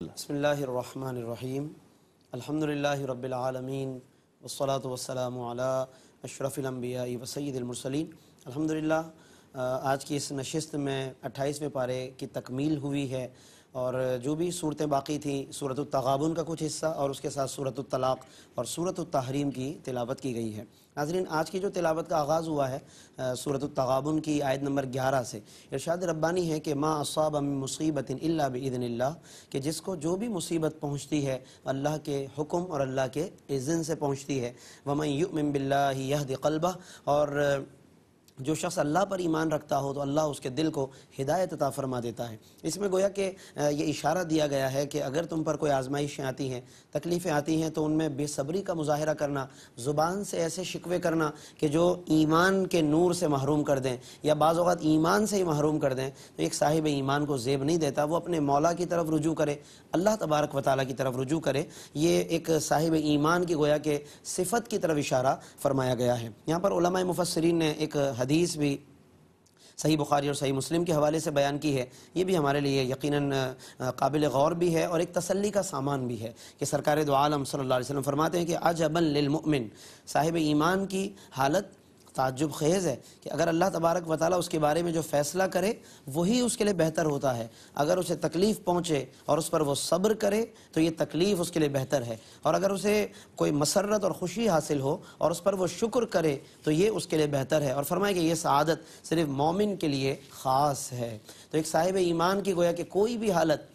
بسم اللہ الرحمن الرحیم الحمدللہ رب العالمین والصلاة والسلام علی اشرف الانبیاء و سید المرسلین۔ الحمدللہ آج کی اس نشست میں 28ویں پارے کی تکمیل ہوئی ہے، اور جو بھی صورتیں باقی تھیں سورۃ التغابن کا کچھ حصہ اور اس کے ساتھ سورۃ الطلاق اور سورۃ التحریم کی تلاوت کی گئی ہے۔ ناظرین، آج کی جو تلاوت کا آغاز ہوا ہے سورۃ التغابن کی آیت نمبر 11 سے، ارشاد ربانی ہے کہ ما اصاب من مصیبت الا باذن اللہ، کہ جس کو جو بھی مصیبت پہنچتی ہے اللہ کے حکم اور اللہ کے اذن سے پہنچتی ہے۔ ومن یؤمن باللہ یہد قلبہ، اور جو شخص اللہ پر ایمان رکھتا ہو تو اللہ اس کے دل کو ہدایت عطا فرما دیتا ہے۔ اس میں گویا کہ یہ اشارہ دیا گیا ہے کہ اگر تم پر کوئی آزمائشیں آتی ہیں، تکلیفیں آتی ہیں، تو ان میں بے صبری کا مظاہرہ کرنا، زبان سے ایسے شکوے کرنا کہ جو ایمان کے نور سے محروم کر دیں یا بعض اوقات ایمان سے ہی محروم کر دیں، تو ایک صاحب ایمان کو زیب نہیں دیتا۔ وہ اپنے مولا کی طرف رجوع کرے، اللہ تبارک و تعالیٰ کی طرف رجوع کرے۔ یہ ایک صاحب ایمان کی گویا کہ صفت کی طرف اشارہ فرمایا گیا ہے۔ یہاں پر علماء مفسرین نے ایک حدیث بھی صحیح بخاری اور صحیح مسلم کے حوالے سے بیان کی ہے، یہ بھی ہمارے لیے یقیناً قابل غور بھی ہے اور ایک تسلی کا سامان بھی ہے کہ سرکار دو عالم صلی اللہ علیہ وسلم فرماتے ہیں کہ عجبا للمؤمن، صاحب ایمان کی حالت تعجب خیز ہے کہ اگر اللہ تبارک و تعالیٰ اس کے بارے میں جو فیصلہ کرے وہی اس کے لیے بہتر ہوتا ہے۔ اگر اسے تکلیف پہنچے اور اس پر وہ صبر کرے تو یہ تکلیف اس کے لیے بہتر ہے، اور اگر اسے کوئی مسرت اور خوشی حاصل ہو اور اس پر وہ شکر کرے تو یہ اس کے لیے بہتر ہے۔ اور فرمائے کہ یہ سعادت صرف مومن کے لیے خاص ہے۔ تو ایک صاحب ایمان کی گویا کہ کوئی بھی حالت،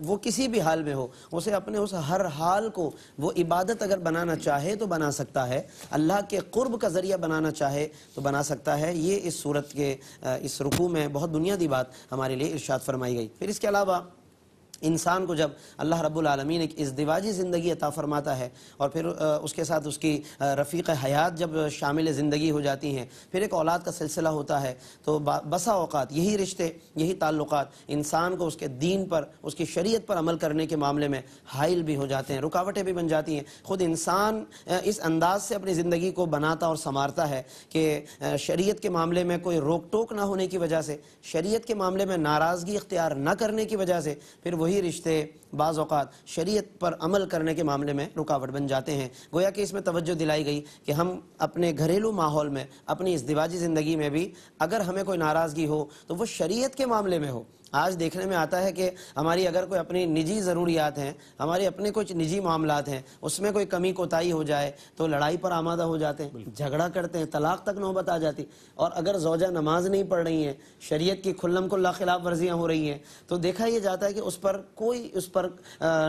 وہ کسی بھی حال میں ہو، اسے اپنے اس ہر حال کو وہ عبادت اگر بنانا چاہے تو بنا سکتا ہے، اللہ کے قرب کا ذریعہ بنانا چاہے تو بنا سکتا ہے۔ یہ اس صورت کے اس رکوع میں بہت بنیادی بات ہمارے لیے ارشاد فرمائی گئی۔ پھر اس کے علاوہ انسان کو جب اللہ رب العالمین ایک ازدواجی زندگی عطا فرماتا ہے اور پھر اس کے ساتھ اس کی رفیق حیات جب شامل زندگی ہو جاتی ہیں، پھر ایک اولاد کا سلسلہ ہوتا ہے، تو بسا اوقات یہی رشتے، یہی تعلقات انسان کو اس کے دین پر، اس کی شریعت پر عمل کرنے کے معاملے میں حائل بھی ہو جاتے ہیں، رکاوٹیں بھی بن جاتی ہیں۔ خود انسان اس انداز سے اپنی زندگی کو بناتا اور سنوارتا ہے کہ شریعت کے معاملے میں کوئی روک ٹوک نہ ہونے کی وجہ سے، شریعت کے معاملے میں ناراضگی اختیار نہ کرنے کی وجہ سے، پھر وہی رشتے بعض اوقات شریعت پر عمل کرنے کے معاملے میں رکاوٹ بن جاتے ہیں۔ گویا کہ اس میں توجہ دلائی گئی کہ ہم اپنے گھریلو ماحول میں، اپنی ازدواجی زندگی میں بھی اگر ہمیں کوئی ناراضگی ہو تو وہ شریعت کے معاملے میں ہو۔ آج دیکھنے میں آتا ہے کہ ہماری اگر کوئی اپنی نجی ضروریات ہیں، ہمارے اپنے کچھ نجی معاملات ہیں، اس میں کوئی کمی کوتاہی ہو جائے تو لڑائی پر آمادہ ہو جاتے ہیں، جھگڑا کرتے ہیں، طلاق تک نوبت آ جاتی۔ اور اگر زوجہ نماز نہیں پڑھ رہی ہیں، شریعت کی کھلم کھلا خلاف ورزیاں ہو رہی ہیں، تو دیکھا یہ جاتا ہے کہ اس پر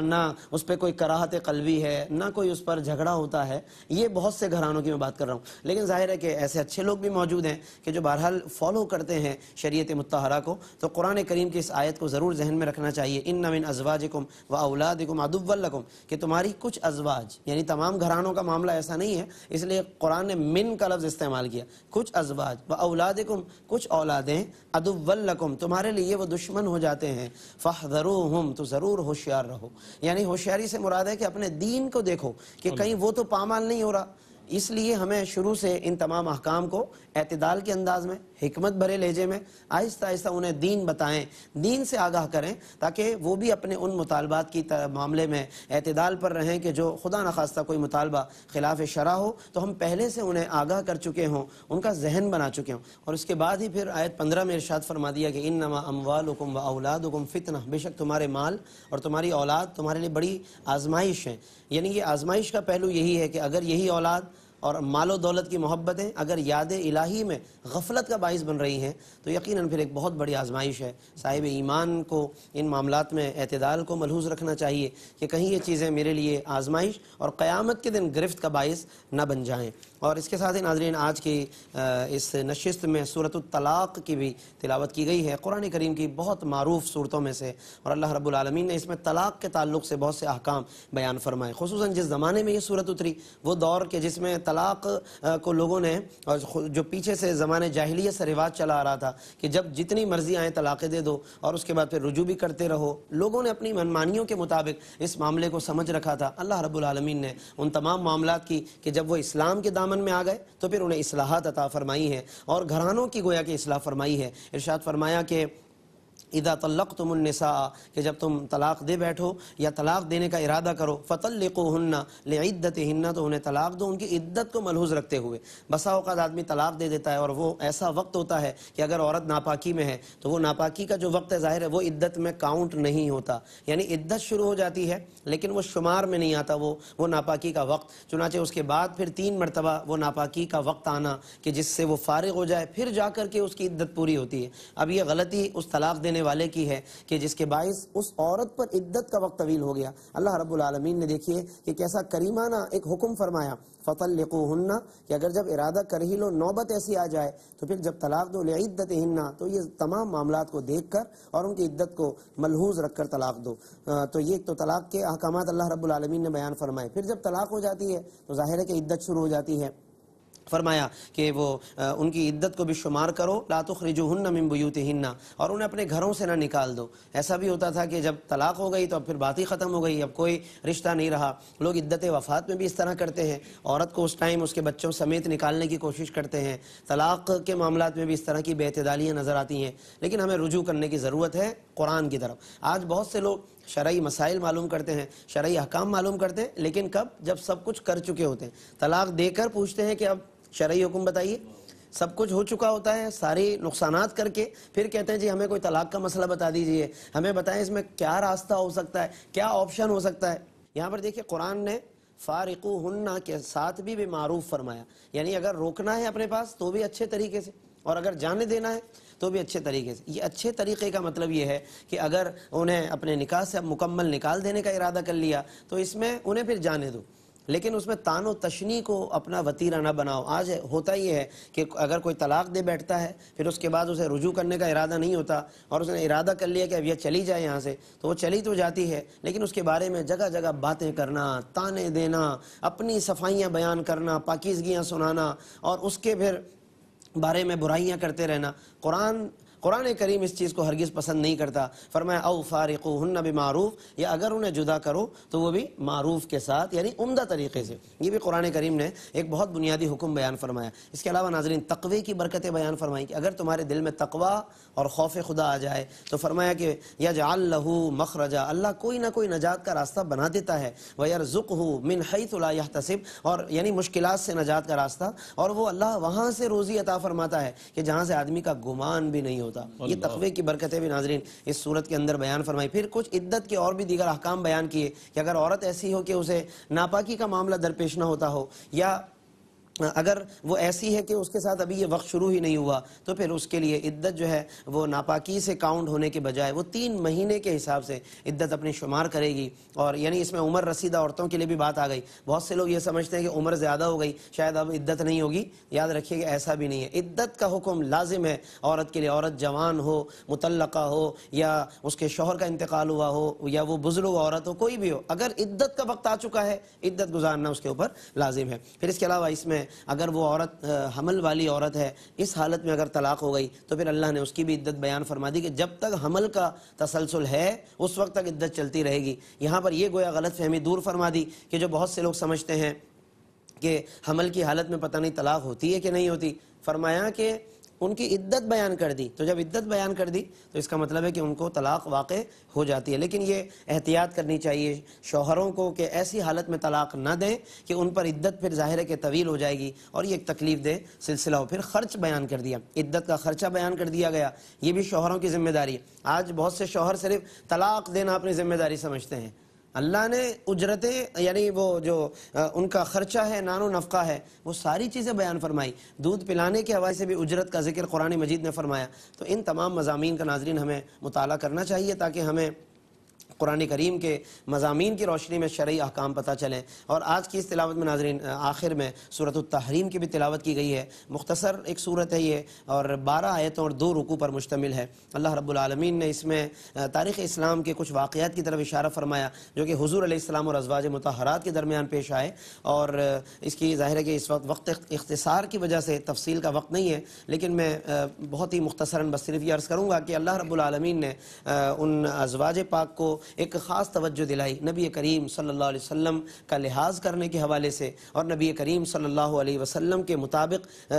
نہ اس پہ کوئی کراہت قلبی ہے، نہ کوئی اس پر جھگڑا ہوتا ہے۔ یہ بہت سے گھرانوں کی میں بات کر رہا ہوں، لیکن ظاہر ہے کہ ایسے اچھے لوگ بھی موجود ہیں کہ جو بہرحال فالو کرتے ہیں شریعت مطہرہ کو۔ تو قرآن کریم کی اس آیت کو ضرور ذہن میں رکھنا چاہیے، ان من ازواجکم و اولادکم عدوا لکم، کہ تمہاری کچھ ازواج، یعنی تمام گھرانوں کا معاملہ ایسا نہیں ہے، اس لیے قرآن نے من کا لفظ استعمال کیا۔ کچھ ازواج و اولادکم، کچھ اولادیں، عدوا لکم، تمہارے لیے وہ دشمن ہو جاتے ہیں، فاحذروہم، تو ضرور ہوشیار رہو۔ یعنی ہوشیاری سے مراد ہے کہ اپنے دین کو دیکھو کہ کہیں وہ تو پامال نہیں ہو رہا۔ اس لیے ہمیں شروع سے ان تمام احکام کو اعتدال کے انداز میں، حکمت بھرے لہجے میں آہستہ آہستہ انہیں دین بتائیں، دین سے آگاہ کریں، تاکہ وہ بھی اپنے ان مطالبات کی معاملے میں اعتدال پر رہیں کہ جو خدا نخواستہ کوئی مطالبہ خلاف شرع ہو تو ہم پہلے سے انہیں آگاہ کر چکے ہوں، ان کا ذہن بنا چکے ہوں۔ اور اس کے بعد ہی پھر آیت 15 میں ارشاد فرما دیا کہ انما اموالکم و اولادکم فتنہ، بے شک تمہارے مال اور تمہاری اولاد تمہارے لیے بڑی آزمائش ہیں۔ یعنی یہ آزمائش کا پہلو یہی ہے کہ اگر یہی اولاد اور مال و دولت کی محبتیں اگر یاد الہی میں غفلت کا باعث بن رہی ہیں تو یقیناً پھر ایک بہت بڑی آزمائش ہے۔ صاحب ایمان کو ان معاملات میں اعتدال کو ملحوظ رکھنا چاہیے کہ کہیں یہ چیزیں میرے لیے آزمائش اور قیامت کے دن گرفت کا باعث نہ بن جائیں۔ اور اس کے ساتھ ہی ناظرین، آج کی اس نشست میں سورۃ الطلاق کی بھی تلاوت کی گئی ہے، قرآن کریم کی بہت معروف صورتوں میں سے، اور اللہ رب العالمین نے اس میں طلاق کے تعلق سے بہت سے احکام بیان فرمائے۔ خصوصاً جس زمانے میں یہ صورت اتری، وہ دور کے جس میں طلاق کو لوگوں نے، جو پیچھے سے زمانے جاہلیت سے رواج چلا آ رہا تھا کہ جب جتنی مرضی آئیں طلاقیں دے دو اور اس کے بعد پھر رجوع بھی کرتے رہو، لوگوں نے اپنی منمانیوں کے مطابق اس معاملے کو سمجھ رکھا تھا۔ اللہ رب العالمین نے ان تمام معاملات کی کہ جب وہ اسلام کے دامن میں آ گئے تو پھر انہیں اصلاحات عطا فرمائی ہیں اور گھرانوں کی گویا کہ اصلاح فرمائی ہے۔ ارشاد فرمایا کہ اذا طلقتم النساء کہ جب تم طلاق دے بیٹھو یا طلاق دینے کا ارادہ کرو، فطلقوہن لعدتہن تو انہیں طلاق دو ان کی عدت کو ملحوظ رکھتے ہوئے۔ بسا اوقات آدمی طلاق دے دیتا ہے اور وہ ایسا وقت ہوتا ہے کہ اگر عورت ناپاکی میں ہے تو وہ ناپاکی کا جو وقت ہے ظاہر ہے وہ عدت میں کاؤنٹ نہیں ہوتا، یعنی عدت شروع ہو جاتی ہے لیکن وہ شمار میں نہیں آتا وہ ناپاکی کا وقت۔ چنانچہ اس کے بعد پھر 3 مرتبہ وہ ناپاکی کا وقت آنا کہ جس سے وہ فارغ ہو جائے، پھر جا کر کے اس کی عدت پوری ہوتی ہے۔ اب یہ غلطی اس طلاق دینے والے کی ہے کہ جس کے باعث اس عورت پر عدت کا وقت طویل ہو گیا۔ اللہ رب العالمین نے دیکھیے کہ کیسا کریمانہ ایک حکم فرمایا، فطلقوہن کہ اگر جب ارادہ کر ہی لو، نوبت ایسی آ جائے تو پھر جب طلاق دو لعدتہن تو یہ تمام معاملات کو دیکھ کر اور ان کی عدت کو ملحوظ رکھ کر طلاق دو۔ تو یہ تو طلاق کے احکامات اللہ رب العالمین نے بیان فرمائے۔ پھر جب طلاق ہو جاتی ہے تو ظاہر ہے کہ عدت شروع ہو جاتی ہے۔ فرمایا کہ وہ ان کی عدت کو بھی شمار کرو، لا تخرجوہن من بیوتہن اور انہیں اپنے گھروں سے نہ نکال دو۔ ایسا بھی ہوتا تھا کہ جب طلاق ہو گئی تو اب پھر بات ہی ختم ہو گئی، اب کوئی رشتہ نہیں رہا۔ لوگ عدت وفات میں بھی اس طرح کرتے ہیں، عورت کو اس ٹائم اس کے بچوں سمیت نکالنے کی کوشش کرتے ہیں۔ طلاق کے معاملات میں بھی اس طرح کی بے اعتدالیاں نظر آتی ہیں، لیکن ہمیں رجوع کرنے کی ضرورت ہے قرآن کی طرف۔ آج بہت سے لوگ شرعی مسائل معلوم کرتے ہیں، شرعی احکام معلوم کرتے ہیں، لیکن کب؟ جب سب کچھ کر چکے ہوتے ہیں۔ طلاق دے کر پوچھتے ہیں کہ اب شرعی حکم بتائیے، سب کچھ ہو چکا ہوتا ہے، ساری نقصانات کر کے پھر کہتے ہیں جی ہمیں کوئی طلاق کا مسئلہ بتا دیجئے، ہمیں بتائیں اس میں کیا راستہ ہو سکتا ہے، کیا آپشن ہو سکتا ہے۔ یہاں پر دیکھیں قرآن نے فارقوہن کے ساتھ بھی معروف فرمایا، یعنی اگر روکنا ہے اپنے پاس تو بھی اچھے طریقے سے، اور اگر جانے دینا ہے تو بھی اچھے طریقے سے۔ یہ اچھے طریقے کا مطلب یہ ہے کہ اگر انہیں اپنے نکاح سے اب مکمل نکال دینے کا ارادہ کر لیا تو اس میں انہیں پھر جانے دو، لیکن اس میں تان و تشنیع کو اپنا وتیرہ نہ بناؤ۔ آج ہوتا یہ ہے کہ اگر کوئی طلاق دے بیٹھتا ہے پھر اس کے بعد اسے رجوع کرنے کا ارادہ نہیں ہوتا اور اس نے ارادہ کر لیا کہ اب یہ چلی جائے یہاں سے، تو وہ چلی تو جاتی ہے لیکن اس کے بارے میں جگہ جگہ باتیں کرنا، تانے دینا، اپنی صفائیاں بیان کرنا، پاکیزگیاں سنانا اور اس کے پھر بارے میں برائیاں کرتے رہنا، قرآن کریم اس چیز کو ہرگز پسند نہیں کرتا۔ فرمایا او فارقوہن بمعروف، یا اگر انہیں جدا کرو تو وہ بھی معروف کے ساتھ، یعنی عمدہ طریقے سے۔ یہ بھی قرآن کریم نے ایک بہت بنیادی حکم بیان فرمایا۔ اس کے علاوہ ناظرین تقوی کی برکتیں بیان فرمائیں کہ اگر تمہارے دل میں تقوی اور خوف خدا آ جائے تو فرمایا کہ یجعل لہ مخرجا، اللہ کوئی نہ کوئی نجات کا راستہ بنا دیتا ہے، ویرزقہ من حیث لا یحتسب، اور یعنی مشکلات سے نجات کا راستہ، اور وہ اللہ وہاں سے روزی عطا فرماتا ہے کہ جہاں سے آدمی کا گمان بھی نہیں ہوتا۔ یہ تقوی کی برکتیں بھی ناظرین اس صورت کے اندر بیان فرمائی۔ پھر کچھ عدت کے اور بھی دیگر احکام بیان کیے کہ اگر عورت ایسی ہو کہ اسے ناپاکی کا معاملہ درپیش نہ ہوتا ہو، یا اگر وہ ایسی ہے کہ اس کے ساتھ ابھی یہ وقت شروع ہی نہیں ہوا، تو پھر اس کے لیے عدت جو ہے وہ ناپاکی سے کاؤنٹ ہونے کے بجائے وہ 3 مہینے کے حساب سے عدت اپنی شمار کرے گی۔ اور یعنی اس میں عمر رسیدہ عورتوں کے لیے بھی بات آ گئی۔ بہت سے لوگ یہ سمجھتے ہیں کہ عمر زیادہ ہو گئی شاید اب عدت نہیں ہوگی، یاد رکھیے کہ ایسا بھی نہیں ہے۔ عدت کا حکم لازم ہے عورت کے لیے، عورت جوان ہو، مطلقہ ہو، یا اس کے شوہر کا انتقال ہوا ہو، یا وہ بزرگ عورت ہو، کوئی بھی ہو، اگر عدت کا وقت آ چکا ہے عدت گزارنا اس کے اوپر لازم ہے۔ پھر اس کے علاوہ اس میں اگر وہ عورت حمل والی عورت ہے، اس حالت میں اگر طلاق ہو گئی تو پھر اللہ نے اس کی بھی عدت بیان فرما دی کہ جب تک حمل کا تسلسل ہے اس وقت تک عدت چلتی رہے گی۔ یہاں پر یہ گویا غلط فہمی دور فرما دی کہ جو بہت سے لوگ سمجھتے ہیں کہ حمل کی حالت میں پتہ نہیں طلاق ہوتی ہے کہ نہیں ہوتی، فرمایا کہ ان کی عدت بیان کر دی، تو جب عدت بیان کر دی تو اس کا مطلب ہے کہ ان کو طلاق واقع ہو جاتی ہے۔ لیکن یہ احتیاط کرنی چاہیے شوہروں کو کہ ایسی حالت میں طلاق نہ دیں کہ ان پر عدت پھر ظاہر ہے کہ طویل ہو جائے گی اور یہ ایک تکلیف دہ سلسلہ ہو۔ پھر خرچ بیان کر دیا، عدت کا خرچہ بیان کر دیا گیا، یہ بھی شوہروں کی ذمہ داری ہے۔ آج بہت سے شوہر صرف طلاق دینا اپنی ذمہ داری سمجھتے ہیں، اللہ نے اجرتیں یعنی وہ جو ان کا خرچہ ہے، نان و نفقہ ہے، وہ ساری چیزیں بیان فرمائی۔ دودھ پلانے کے حوالے سے بھی اجرت کا ذکر قرآن مجید نے فرمایا۔ تو ان تمام مضامین کا ناظرین ہمیں مطالعہ کرنا چاہیے تاکہ ہمیں قرآن کریم کے مضامین کی روشنی میں شرعی احکام پتہ چلیں۔ اور آج کی اس تلاوت میں ناظرین آخر میں سورۃ التحریم کی بھی تلاوت کی گئی ہے۔ مختصر ایک سورت ہے یہ، اور 12 آیتوں اور 2 رکوع پر مشتمل ہے۔ اللہ رب العالمین نے اس میں تاریخ اسلام کے کچھ واقعات کی طرف اشارہ فرمایا جو کہ حضور علیہ السلام اور ازواج مطہرات کے درمیان پیش آئے، اور اس کی ظاہر ہے کہ اس وقت اختصار کی وجہ سے تفصیل کا وقت نہیں ہے، لیکن میں بہت ہی مختصراً بس صرف یہ عرض کروں گا کہ اللہ رب العالمین نے ان ازواج پاک کو ایک خاص توجہ دلائی نبی کریم صلی اللہ علیہ وسلم کا لحاظ کرنے کے حوالے سے اور نبی کریم صلی اللہ علیہ وسلم کے مطابق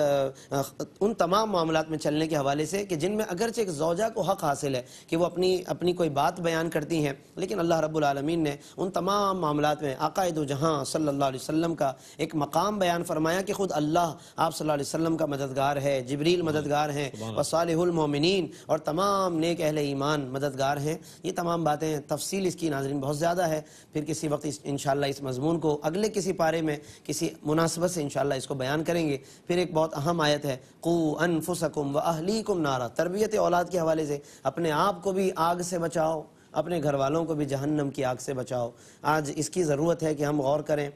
ان تمام معاملات میں چلنے کے حوالے سے کہ جن میں اگرچہ ایک زوجہ کو حق حاصل ہے کہ وہ اپنی کوئی بات بیان کرتی ہیں، لیکن اللہ رب العالمین نے ان تمام معاملات میں آقا دو جہاں صلی اللہ علیہ وسلم کا ایک مقام بیان فرمایا کہ خود اللہ آپ صلی اللہ علیہ وسلم کا مددگار ہے، جبریل مددگار ہیں، وصالح المومنین اور تمام نیک اہل ایمان مددگار ہیں۔ یہ تمام باتیں تفصیل اس کی ناظرین بہت زیادہ ہے، پھر کسی وقت انشاءاللہ اس مضمون کو اگلے کسی پارے میں کسی مناسبت سے انشاءاللہ اس کو بیان کریں گے۔ پھر ایک بہت اہم آیت ہے قُوْ أَنفُسَكُمْ وَأَهْلِيكُمْ نَارًا، تربیت اولاد کے حوالے سے اپنے آپ کو بھی آگ سے بچاؤ، اپنے گھر والوں کو بھی جہنم کی آگ سے بچاؤ۔ آج اس کی ضرورت ہے کہ ہم غور کریں۔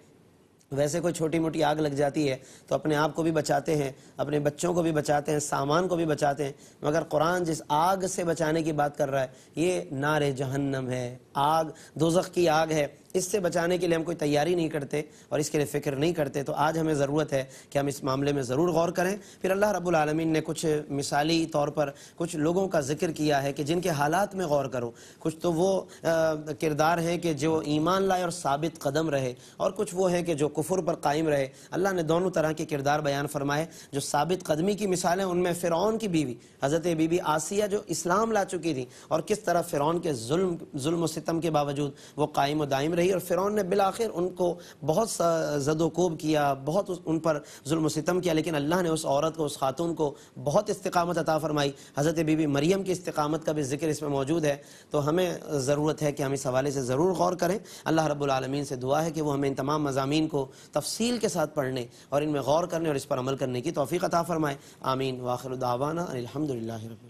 ویسے کوئی چھوٹی موٹی آگ لگ جاتی ہے تو اپنے آپ کو بھی بچاتے ہیں، اپنے بچوں کو بھی بچاتے ہیں، سامان کو بھی بچاتے ہیں، مگر قرآن جس آگ سے بچانے کی بات کر رہا ہے یہ نار جہنم ہے، آگ دوزخ کی آگ ہے۔ اس سے بچانے کے لیے ہم کوئی تیاری نہیں کرتے اور اس کے لیے فکر نہیں کرتے، تو آج ہمیں ضرورت ہے کہ ہم اس معاملے میں ضرور غور کریں۔ پھر اللہ رب العالمین نے کچھ مثالی طور پر کچھ لوگوں کا ذکر کیا ہے کہ جن کے حالات میں غور کرو۔ کچھ تو وہ کردار ہیں کہ جو ایمان لائے اور ثابت قدم رہے، اور کچھ وہ ہیں کہ جو کفر پر قائم رہے۔ اللہ نے دونوں طرح کے کردار بیان فرمائے۔ جو ثابت قدمی کی مثالیں ان میں فرعون کی بیوی حضرت بی بی آسیہ جو اسلام لا چکی تھی، اور کس طرح فرعون کے ظلم و ستم کے باوجود وہ قائم و دائم رہی، اور فرعون نے بالآخر ان کو بہت زد و کوب کیا، بہت ان پر ظلم و ستم کیا، لیکن اللہ نے اس عورت کو، اس خاتون کو بہت استقامت عطا فرمائی۔ حضرت بی بی مریم کی استقامت کا بھی ذکر اس میں موجود ہے۔ تو ہمیں ضرورت ہے کہ ہم اس حوالے سے ضرور غور کریں۔ اللہ رب العالمین سے دعا ہے کہ وہ ہمیں ان تمام مضامین کو تفصیل کے ساتھ پڑھنے اور ان میں غور کرنے اور اس پر عمل کرنے کی توفیق عطا فرمائے۔ آمین۔ وآخر دعوانا الحمدللہ رب